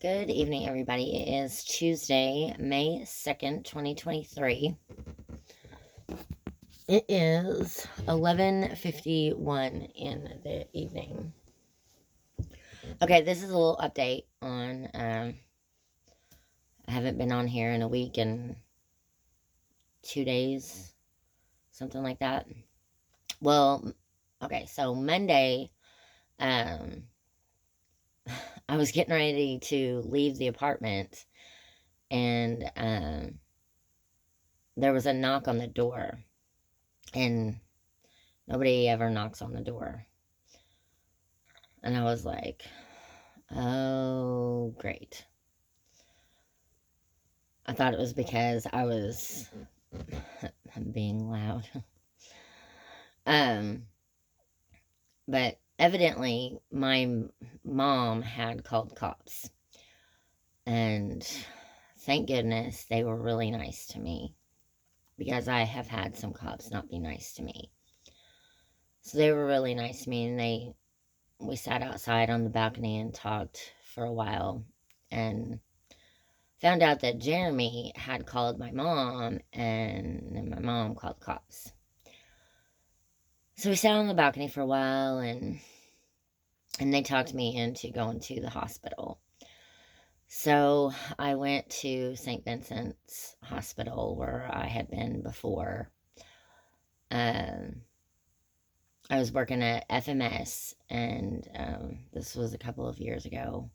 Good evening, everybody. It is Tuesday, May 2nd, 2023. It is 11:51 in the evening. Okay, this is a little update on, I haven't been on here in a week and 2 days, something like that. Well, okay, so Monday, um, I was getting ready to leave the apartment and, there was a knock on the door. And nobody ever knocks on the door. And I was like, oh, great. I thought it was because I was being loud. um, but evidently, my mom had called cops. And thank goodness they were really nice to me. Because I have had some cops not be nice to me. So they were really nice to me, and we sat outside on the balcony and talked for a while, and found out that Jeremy had called my mom, and then my mom called the cops. So we sat on the balcony for a while, and they talked me into going to the hospital. So I went to St. Vincent's Hospital, where I had been before. I was working at FMS, and this was a couple of years ago.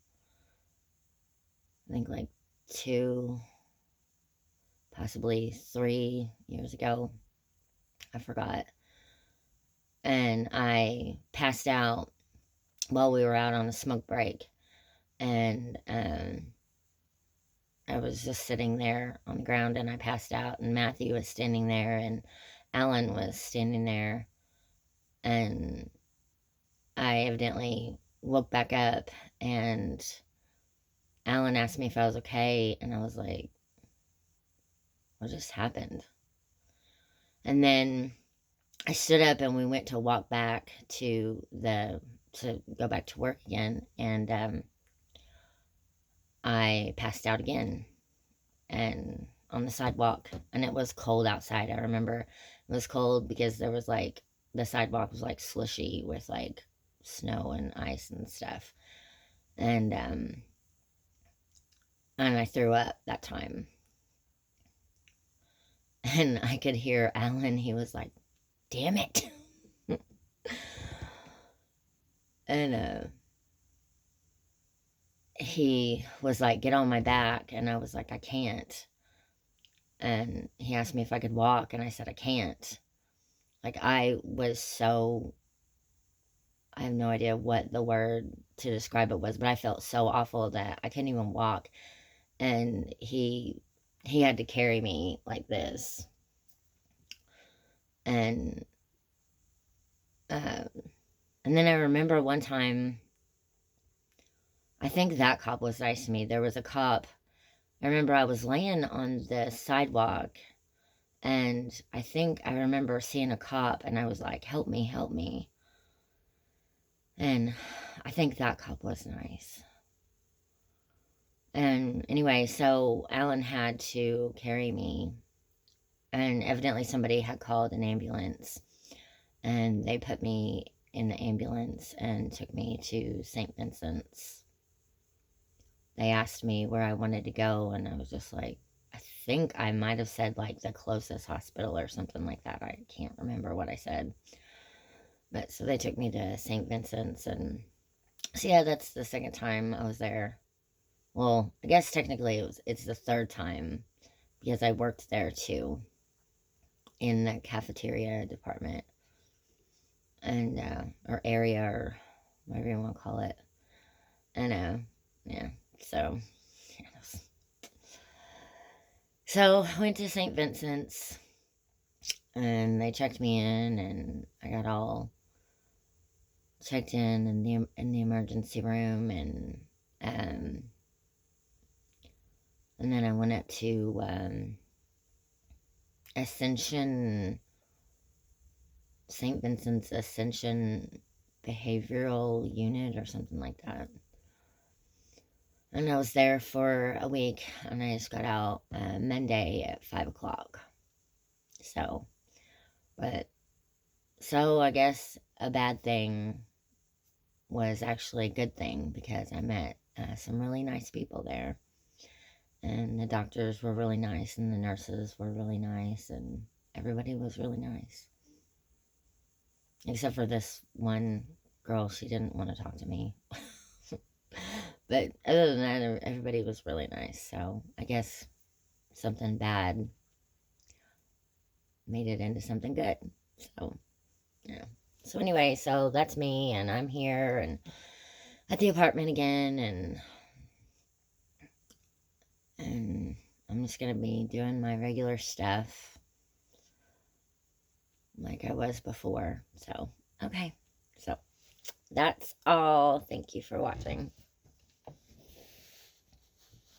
I think like 2, possibly 3 years ago. I forgot. And I passed out while we were out on a smoke break. And I was just sitting there on the ground, and I passed out, and Matthew was standing there, and Alan was standing there. And I evidently woke back up, and Alan asked me if I was okay, and I was like, what just happened? And then I stood up, and we went to walk back to go back to work again, and I passed out again, and on the sidewalk, and it was cold outside. I remember it was cold because there was like, the sidewalk was like slushy with like snow and ice and stuff. And I threw up that time. And I could hear Alan, he was like, damn it. And he was like, get on my back. And I was like, I can't. And he asked me if I could walk, and I said, I can't. Like, I have no idea what the word to describe it was, but I felt so awful that I couldn't even walk. And he had to carry me like this. And uh, and then I remember one time, I think that cop was nice to me. There was a cop. I remember I was laying on the sidewalk, and I think I remember seeing a cop, and I was like, help me, help me. And I think that cop was nice. And anyway, so Alan had to carry me, and evidently somebody had called an ambulance, and they put me in the ambulance and took me to St. Vincent's. They asked me where I wanted to go, and I was just like, I think I might have said like the closest hospital or something like that. I can't remember what I said. But so they took me to St. Vincent's, and so yeah, that's the second time I was there. Well, I guess technically it's the third time, because I worked there too, in the cafeteria department, and or area, or whatever you want to call it. And yeah, so I went to St. Vincent's, and they checked me in, and I got all checked in the emergency room, um, and then I went up to Ascension, St. Vincent's Ascension Behavioral Unit or something like that. And I was there for a week, and I just got out Monday at 5 o'clock. So, but, so I guess a bad thing was actually a good thing because I met some really nice people there. And the doctors were really nice, and the nurses were really nice, and everybody was really nice. Except for this one girl, she didn't want to talk to me. But other than that, everybody was really nice. So I guess something bad made it into something good. So, yeah. So anyway, so that's me, and I'm here and at the apartment again, and I'm just gonna be doing my regular stuff like I was before. So, okay. So, that's all. Thank you for watching.